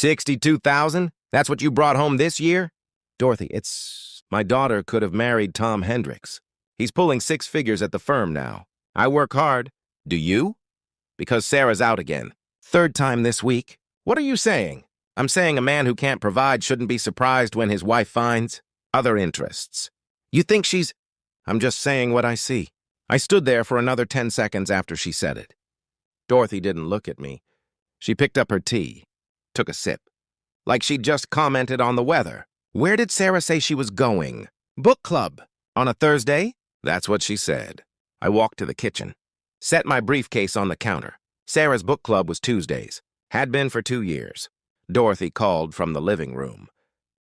$62,000? That's what you brought home this year? Dorothy, my daughter could have married Tom Hendricks. He's pulling 6 figures at the firm now. I work hard. Do you? Because Sarah's out again. 3rd time this week. What are you saying? I'm saying a man who can't provide shouldn't be surprised when his wife finds other interests. You think she's... I'm just saying what I see. I stood there for another 10 seconds after she said it. Dorothy didn't look at me. She picked up her tea, took a sip. Like she'd just commented on the weather. Where did Sarah say she was going? Book club. On a Thursday? That's what she said. I walked to the kitchen, set my briefcase on the counter. Sarah's book club was Tuesdays. Had been for 2 years. Dorothy called from the living room.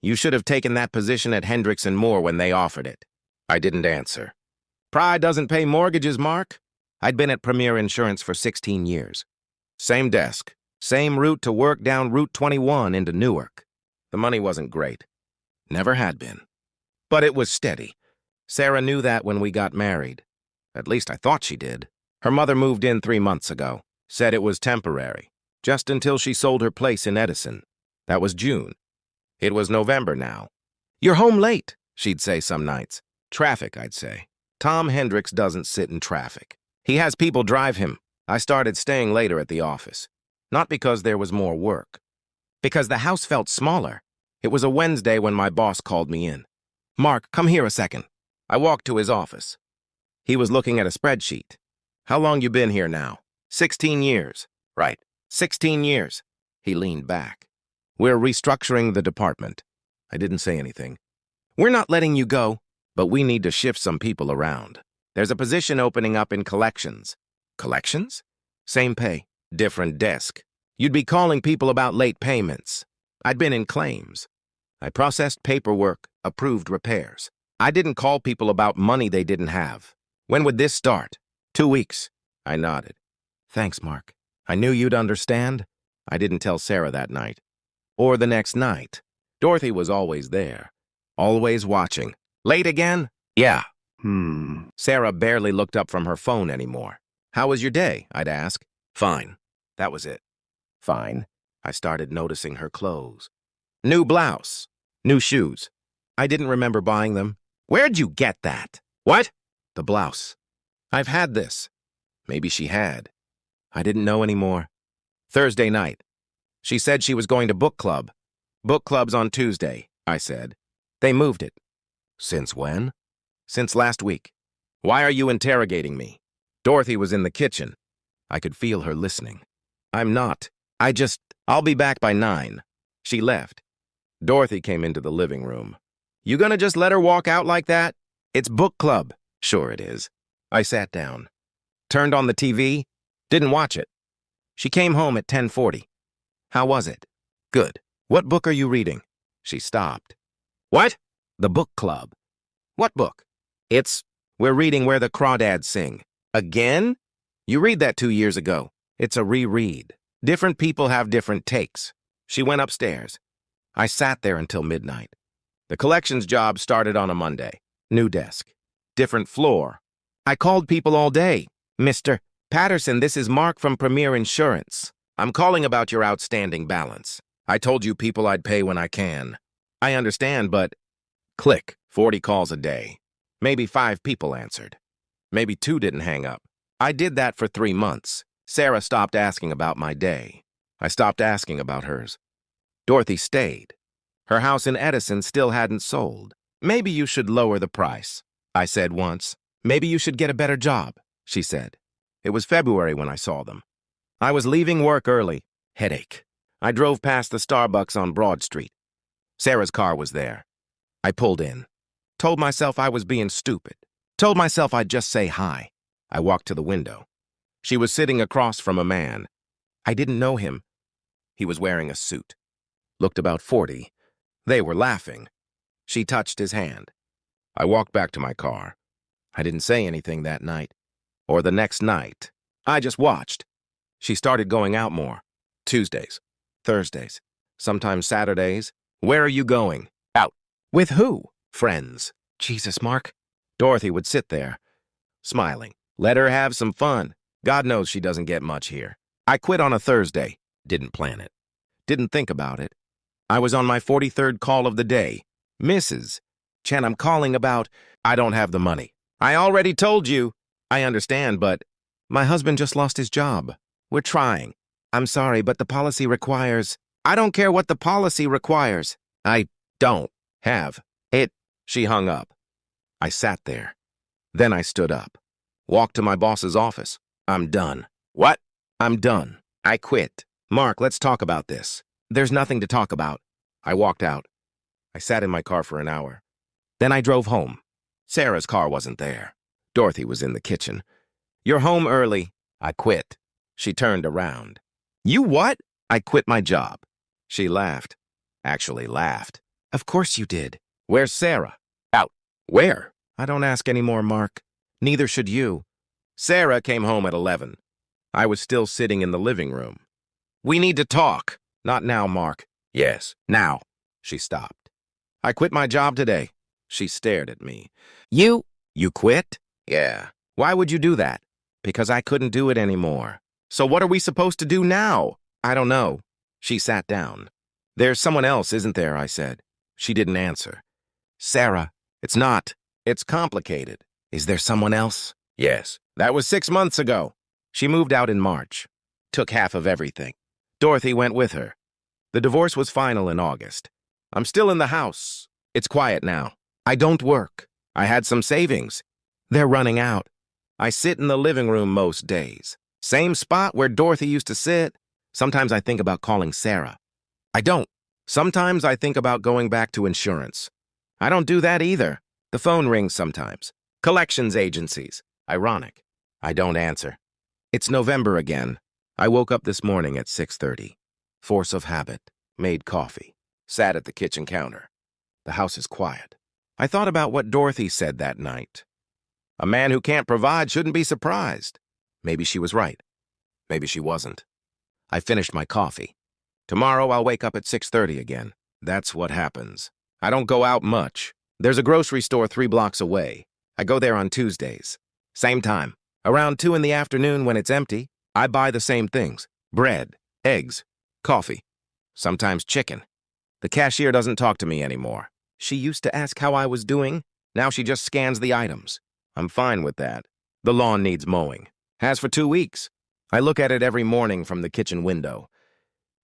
You should have taken that position at Hendricks and Moore when they offered it. I didn't answer. Pride doesn't pay mortgages, Mark. I'd been at Premier Insurance for 16 years. Same desk, same route to work down Route 21 into Newark. The money wasn't great. Never had been. But it was steady. Sarah knew that when we got married. At least I thought she did. Her mother moved in 3 months ago. Said it was temporary. Just until she sold her place in Edison. That was June. It was November now. You're home late, she'd say some nights. Traffic, I'd say. Tom Hendricks doesn't sit in traffic. He has people drive him. I started staying later at the office. Not because there was more work. Because the house felt smaller. It was a Wednesday when my boss called me in. Mark, come here a second. I walked to his office. He was looking at a spreadsheet. How long you been here now? 16 years. Right, 16 years. He leaned back. We're restructuring the department. I didn't say anything. We're not letting you go, but we need to shift some people around. There's a position opening up in collections. Collections? Same pay, different desk. You'd be calling people about late payments. I'd been in claims. I processed paperwork, approved repairs. I didn't call people about money they didn't have. When would this start? 2 weeks. I nodded. Thanks, Mark. I knew you'd understand. I didn't tell Sarah that night. Or the next night. Dorothy was always there. Always watching. Late again? Yeah. Sarah barely looked up from her phone anymore. How was your day? I'd ask. Fine. That was it. Fine. I started noticing her clothes. New blouse. New shoes. I didn't remember buying them. Where'd you get that? What? The blouse. I've had this. Maybe she had. I didn't know anymore. Thursday night. She said she was going to book club. Book club's on Tuesday, I said. They moved it. Since when? Since last week. Why are you interrogating me? Dorothy was in the kitchen. I could feel her listening. I'm not. I'll be back by 9. She left. Dorothy came into the living room. You gonna just let her walk out like that? It's book club. Sure it is. I sat down. Turned on the TV. Didn't watch it. She came home at 10:40. How was it? Good. What book are you reading? She stopped. What? The book club. What book? We're reading Where the Crawdads Sing. Again? You read that 2 years ago. It's a reread. Different people have different takes. She went upstairs. I sat there until midnight. The collections job started on a Monday. New desk. Different floor. I called people all day. Mr. Patterson, this is Mark from Premier Insurance. I'm calling about your outstanding balance. I told you people I'd pay when I can. I understand, but... Click. 40 calls a day. Maybe 5 people answered. Maybe 2 didn't hang up. I did that for 3 months. Sarah stopped asking about my day. I stopped asking about hers. Dorothy stayed. Her house in Edison still hadn't sold. Maybe you should lower the price, I said once. Maybe you should get a better job, she said. It was February when I saw them. I was leaving work early. Headache. I drove past the Starbucks on Broad Street. Sarah's car was there. I pulled in. Told myself I was being stupid. Told myself I'd just say hi. I walked to the window. She was sitting across from a man. I didn't know him. He was wearing a suit. Looked about 40. They were laughing. She touched his hand. I walked back to my car. I didn't say anything that night. Or the next night. I just watched. She started going out more. Tuesdays. Thursdays. Sometimes Saturdays. Where are you going? Out. With who? Friends. Jesus, Mark. Dorothy would sit there, smiling. Let her have some fun. God knows she doesn't get much here. I quit on a Thursday. Didn't plan it. Didn't think about it. I was on my 43rd call of the day. Mrs. Chen, I'm calling about... I don't have the money. I already told you. I understand, but my husband just lost his job. We're trying. I'm sorry, but the policy requires... I don't care what the policy requires. I don't have it. She hung up. I sat there. Then I stood up. Walked to my boss's office. I'm done. What? I'm done. I quit. Mark, let's talk about this. There's nothing to talk about. I walked out. I sat in my car for an hour. Then I drove home. Sarah's car wasn't there. Dorothy was in the kitchen. You're home early. I quit. She turned around. You what? I quit my job. She laughed. Actually laughed. Of course you did. Where's Sarah? Out. Where? I don't ask anymore, Mark. Neither should you. Sarah came home at 11. I was still sitting in the living room. We need to talk. Not now, Mark. Yes, now. She stopped. I quit my job today. She stared at me. You quit? Yeah. Why would you do that? Because I couldn't do it anymore. So what are we supposed to do now? I don't know. She sat down. There's someone else, isn't there? I said. She didn't answer. Sarah, it's not. It's complicated. Is there someone else? Yes. That was 6 months ago. She moved out in March. Took half of everything. Dorothy went with her. The divorce was final in August. I'm still in the house. It's quiet now. I don't work. I had some savings. They're running out. I sit in the living room most days. Same spot where Dorothy used to sit. Sometimes I think about calling Sarah. I don't. Sometimes I think about going back to insurance. I don't do that either. The phone rings sometimes. Collections agencies. Ironic. I don't answer. It's November again. I woke up this morning at 6:30. Force of habit. Made coffee. Sat at the kitchen counter. The house is quiet. I thought about what Dorothy said that night. A man who can't provide shouldn't be surprised. Maybe she was right. Maybe she wasn't. I finished my coffee. Tomorrow I'll wake up at 6:30 again. That's what happens. I don't go out much. There's a grocery store 3 blocks away. I go there on Tuesdays. Same time. Around 2 in the afternoon when it's empty, I buy the same things. Bread, eggs, coffee, sometimes chicken. The cashier doesn't talk to me anymore. She used to ask how I was doing. Now she just scans the items. I'm fine with that. The lawn needs mowing. Has for 2 weeks. I look at it every morning from the kitchen window.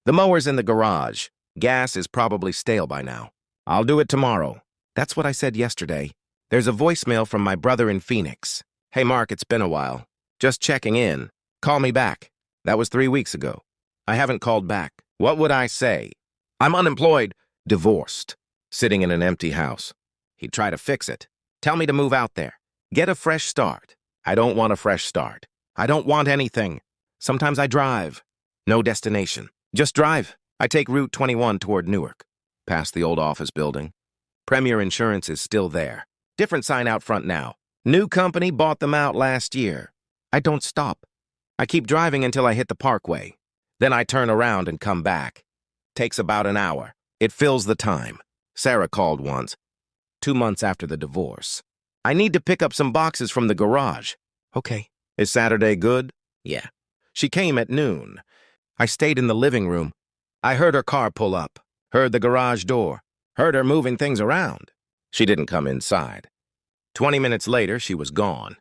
The mower's in the garage. Gas is probably stale by now. I'll do it tomorrow. That's what I said yesterday. There's a voicemail from my brother in Phoenix. Hey, Mark, it's been a while. Just checking in. Call me back. That was 3 weeks ago. I haven't called back. What would I say? I'm unemployed, divorced, sitting in an empty house. He'd try to fix it. Tell me to move out there. Get a fresh start. I don't want a fresh start. I don't want anything. Sometimes I drive. No destination. Just drive. I take Route 21 toward Newark. Past the old office building. Premier Insurance is still there. Different sign out front now. New company bought them out last year. I don't stop. I keep driving until I hit the parkway. Then I turn around and come back. Takes about an hour. It fills the time. Sarah called once. 2 months after the divorce. I need to pick up some boxes from the garage. Okay. Is Saturday good? Yeah. She came at noon. I stayed in the living room. I heard her car pull up. Heard the garage door. Heard her moving things around. She didn't come inside. 20 minutes later, she was gone.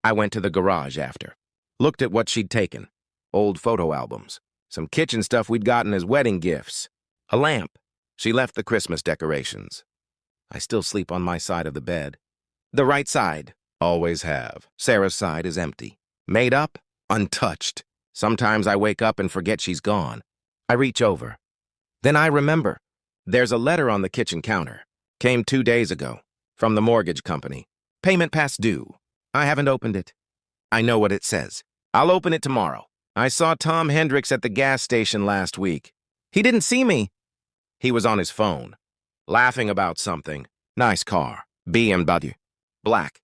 I went to the garage after. Looked at what she'd taken. Old photo albums. Some kitchen stuff we'd gotten as wedding gifts. A lamp. She left the Christmas decorations. I still sleep on my side of the bed. The right side. Always have. Sarah's side is empty. Made up, untouched. Sometimes I wake up and forget she's gone. I reach over. Then I remember. There's a letter on the kitchen counter. Came 2 days ago. From the mortgage company. Payment past due. I haven't opened it. I know what it says. I'll open it tomorrow. I saw Tom Hendricks at the gas station last week. He didn't see me. He was on his phone, laughing about something. Nice car. BMW. Black.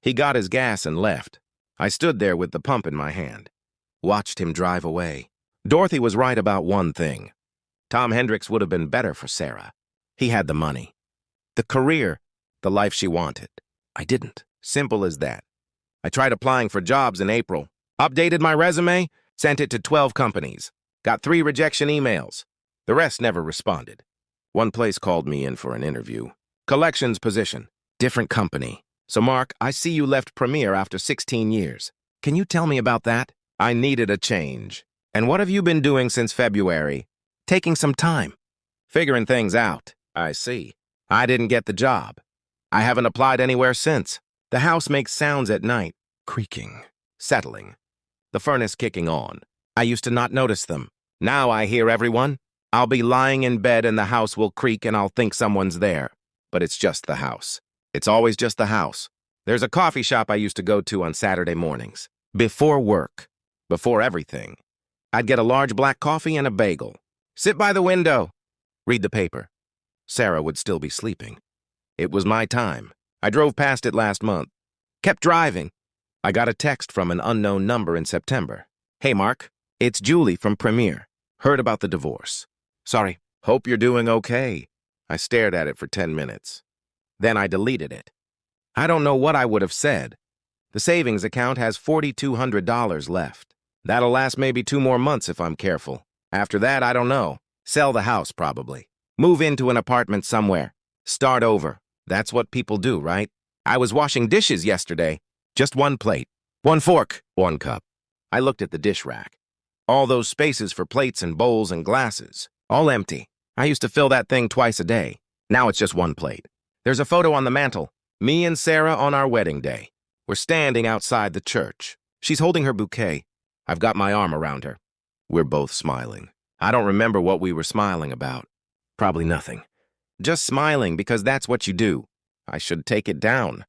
He got his gas and left. I stood there with the pump in my hand. Watched him drive away. Dorothy was right about one thing. Tom Hendricks would have been better for Sarah. He had the money. The career, the life she wanted. I didn't. Simple as that. I tried applying for jobs in April. Updated my resume, sent it to 12 companies. Got 3 rejection emails. The rest never responded. One place called me in for an interview. Collections position. Different company. So, Mark, I see you left Premier after 16 years. Can you tell me about that? I needed a change. And what have you been doing since February? Taking some time. Figuring things out. I see. I didn't get the job. I haven't applied anywhere since. The house makes sounds at night. Creaking. Settling. The furnace kicking on. I used to not notice them. Now I hear everyone. I'll be lying in bed and the house will creak and I'll think someone's there. But it's just the house. It's always just the house. There's a coffee shop I used to go to on Saturday mornings. Before work. Before everything. I'd get a large black coffee and a bagel. Sit by the window. Read the paper. Sarah would still be sleeping. It was my time. I drove past it last month. Kept driving. I got a text from an unknown number in September. Hey, Mark. It's Julie from Premier. Heard about the divorce. Sorry. Hope you're doing okay. I stared at it for 10 minutes. Then I deleted it. I don't know what I would have said. The savings account has $4,200 left. That'll last maybe 2 more months if I'm careful. After that, I don't know. Sell the house, probably. Move into an apartment somewhere. Start over. That's what people do, right? I was washing dishes yesterday. Just 1 plate, 1 fork, 1 cup. I looked at the dish rack. All those spaces for plates and bowls and glasses. All empty. I used to fill that thing twice a day. Now it's just 1 plate. There's a photo on the mantel. Me and Sarah on our wedding day. We're standing outside the church. She's holding her bouquet. I've got my arm around her. We're both smiling. I don't remember what we were smiling about. Probably nothing. Just smiling because that's what you do. I should take it down.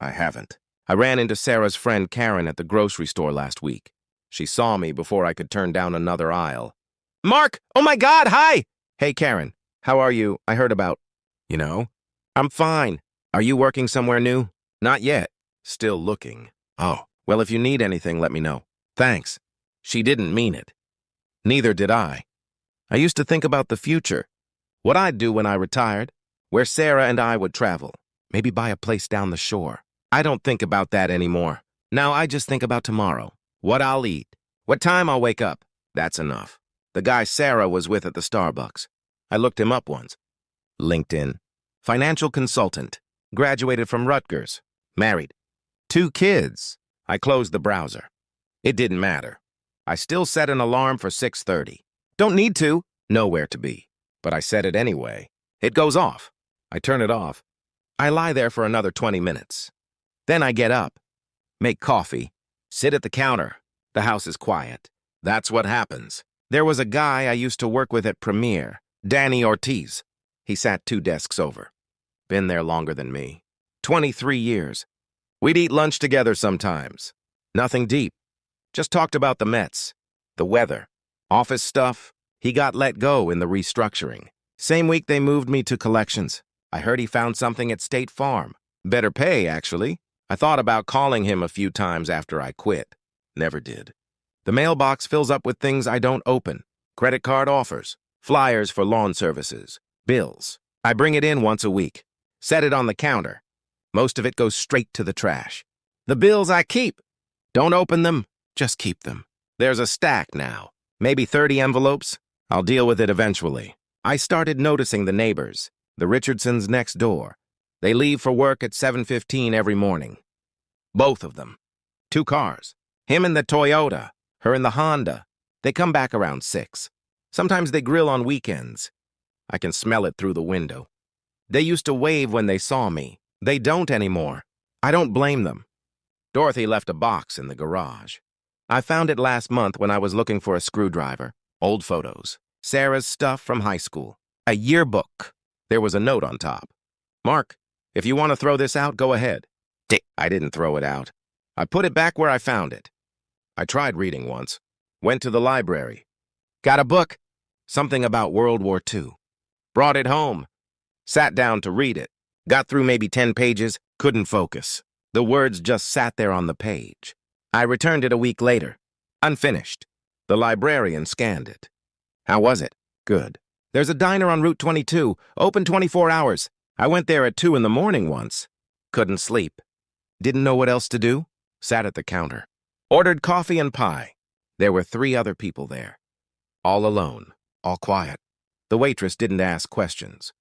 I haven't. I ran into Sarah's friend Karen at the grocery store last week. She saw me before I could turn down another aisle. Mark! Oh my God, hi! Hey, Karen. How are you? I heard about... You know? I'm fine. Are you working somewhere new? Not yet. Still looking. Oh, well, if you need anything, let me know. Thanks. She didn't mean it. Neither did I. I used to think about the future. What I'd do when I retired. Where Sarah and I would travel. Maybe buy a place down the shore. I don't think about that anymore. Now I just think about tomorrow. What I'll eat. What time I'll wake up. That's enough. The guy Sarah was with at the Starbucks. I looked him up once. LinkedIn. Financial consultant. Graduated from Rutgers. Married. 2 kids. I closed the browser. It didn't matter. I still set an alarm for 6:30. Don't need to. Nowhere to be. But I set it anyway. It goes off. I turn it off. I lie there for another 20 minutes. Then I get up. Make coffee. Sit at the counter. The house is quiet. That's what happens. There was a guy I used to work with at Premier, Danny Ortiz. He sat 2 desks over. Been there longer than me. 23 years. We'd eat lunch together sometimes. Nothing deep. Just talked about the Mets, the weather, office stuff. He got let go in the restructuring. Same week they moved me to collections. I heard he found something at State Farm. Better pay, actually. I thought about calling him a few times after I quit. Never did. The mailbox fills up with things I don't open. Credit card offers, flyers for lawn services, bills. I bring it in once a week. Set it on the counter. Most of it goes straight to the trash. The bills I keep. Don't open them, just keep them. There's a stack now. Maybe 30 envelopes. I'll deal with it eventually. I started noticing the neighbors, the Richardsons next door. They leave for work at 7:15 every morning. Both of them. 2 cars. Him in the Toyota, her in the Honda. They come back around 6. Sometimes they grill on weekends. I can smell it through the window. They used to wave when they saw me. They don't anymore. I don't blame them. Dorothy left a box in the garage. I found it last month when I was looking for a screwdriver. Old photos. Sarah's stuff from high school. A yearbook. There was a note on top. Mark, if you want to throw this out, go ahead. I didn't throw it out. I put it back where I found it. I tried reading once. Went to the library. Got a book. Something about World War II. Brought it home. Sat down to read it. Got through maybe 10 pages. Couldn't focus. The words just sat there on the page. I returned it a week later. Unfinished. The librarian scanned it. How was it? Good. There's a diner on Route 22. Open 24 hours. I went there at 2 in the morning once. Couldn't sleep. Didn't know what else to do. Sat at the counter. Ordered coffee and pie. There were 3 other people there. All alone. All quiet. The waitress didn't ask questions.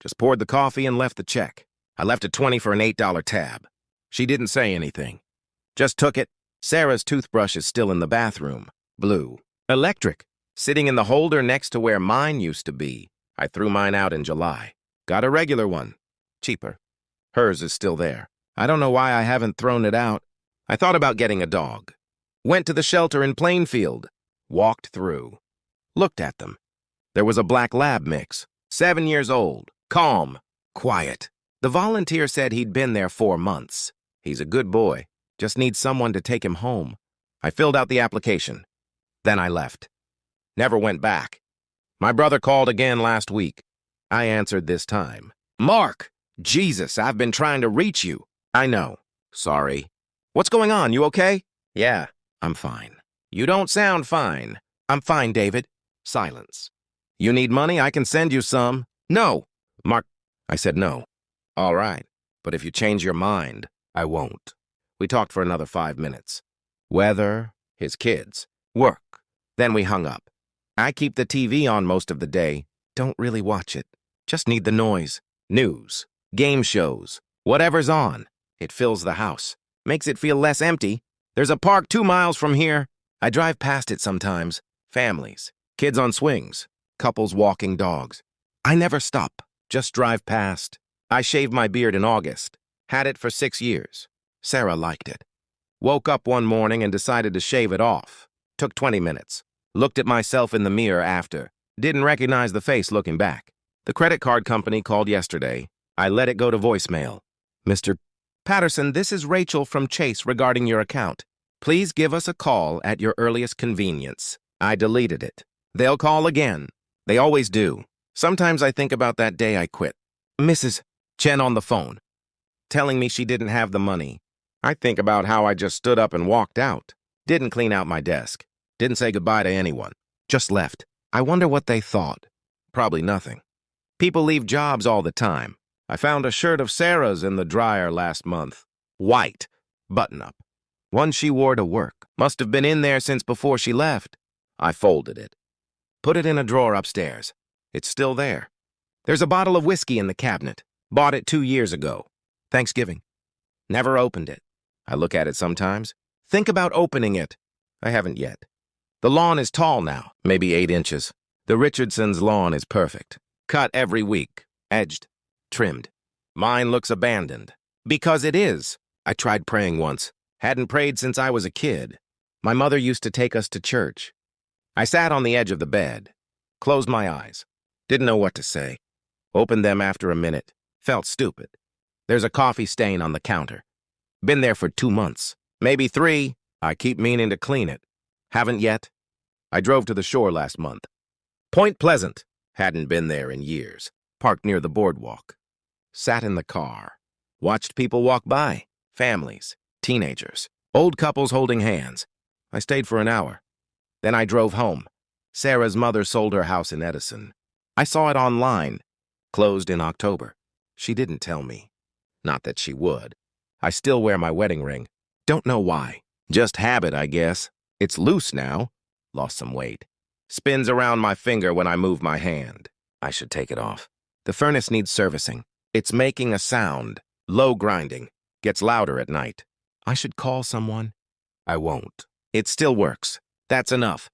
Just poured the coffee and left the check. I left a 20 for an $8 tab. She didn't say anything. Just took it. Sarah's toothbrush is still in the bathroom. Blue. Electric. Sitting in the holder next to where mine used to be. I threw mine out in July. Got a regular one. Cheaper. Hers is still there. I don't know why I haven't thrown it out. I thought about getting a dog. Went to the shelter in Plainfield. Walked through. Looked at them. There was a black lab mix. 7 years old. Calm. Quiet. The volunteer said he'd been there 4 months. He's a good boy. Just needs someone to take him home. I filled out the application. Then I left. Never went back. My brother called again last week. I answered this time. Mark! Jesus, I've been trying to reach you. I know. Sorry. What's going on? You okay? Yeah, I'm fine. You don't sound fine. I'm fine, David. Silence. You need money? I can send you some. No. Mark, I said no. All right, but if you change your mind, I won't. We talked for another 5 minutes. Weather, his kids, work. Then we hung up. I keep the TV on most of the day. Don't really watch it. Just need the noise. News, game shows, whatever's on. It fills the house. Makes it feel less empty. There's a park 2 miles from here. I drive past it sometimes. Families, kids on swings, couples walking dogs. I never stop, just drive past. I shaved my beard in August. Had it for 6 years. Sarah liked it. Woke up one morning and decided to shave it off. Took 20 minutes. Looked at myself in the mirror after. Didn't recognize the face looking back. The credit card company called yesterday. I let it go to voicemail. Mr. Patterson, this is Rachel from Chase regarding your account. Please give us a call at your earliest convenience. I deleted it. They'll call again. They always do. Sometimes I think about that day I quit. Mrs. Chen on the phone, telling me she didn't have the money. I think about how I just stood up and walked out. Didn't clean out my desk. Didn't say goodbye to anyone. Just left. I wonder what they thought. Probably nothing. People leave jobs all the time. I found a shirt of Sarah's in the dryer last month. White. Button-up. One she wore to work. Must have been in there since before she left. I folded it. Put it in a drawer upstairs. It's still there. There's a bottle of whiskey in the cabinet. Bought it 2 years ago. Thanksgiving. Never opened it. I look at it sometimes. Think about opening it. I haven't yet. The lawn is tall now, maybe 8 inches. The Richardson's lawn is perfect. Cut every week. Edged. Trimmed. Mine looks abandoned. Because it is. I tried praying once. Hadn't prayed since I was a kid. My mother used to take us to church. I sat on the edge of the bed. Closed my eyes. Didn't know what to say. Opened them after a minute. Felt stupid. There's a coffee stain on the counter. Been there for 2 months. Maybe 3. I keep meaning to clean it. Haven't yet. I drove to the shore last month. Point Pleasant. Hadn't been there in years. Parked near the boardwalk. Sat in the car. Watched people walk by. Families. Teenagers. Old couples holding hands. I stayed for an hour. Then I drove home. Sarah's mother sold her house in Edison. I saw it online. Closed in October. She didn't tell me. Not that she would. I still wear my wedding ring. Don't know why. Just habit, I guess. It's loose now. Lost some weight. Spins around my finger when I move my hand. I should take it off. The furnace needs servicing. It's making a sound. Low grinding. Gets louder at night. I should call someone. I won't. It still works. That's enough.